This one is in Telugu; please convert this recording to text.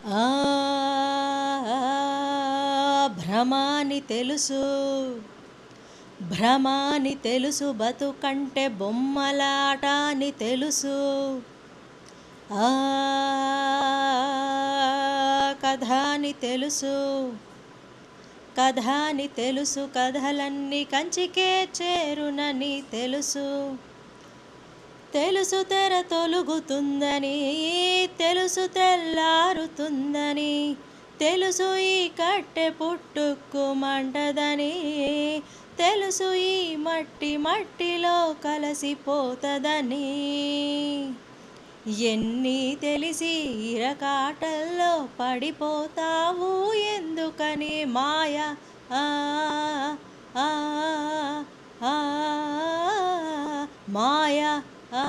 ఆ భ్రమాని తెలుసు, భ్రమాని తెలుసు, బతుకంటే బొమ్మలాట అని తెలుసు. ఆ కథాని తెలుసు, కథాని తెలుసు, కథలన్నీ కంచికే చేరునని తెలుసు. తెలుసు తెర తొలుగుతుందని, తెలుసు తెల్లారుతుందని, తెలుసు ఈ కట్టె పుట్టుక్కుమంటదని, తెలుసు ఈ మట్టి మట్టిలో కలిసిపోతదని. ఎన్ని తెలిసి ఇరకాటల్లో పడిపోతావు ఎందుకని మాయ. ఆ ఆ ఆ మాయ. ఆ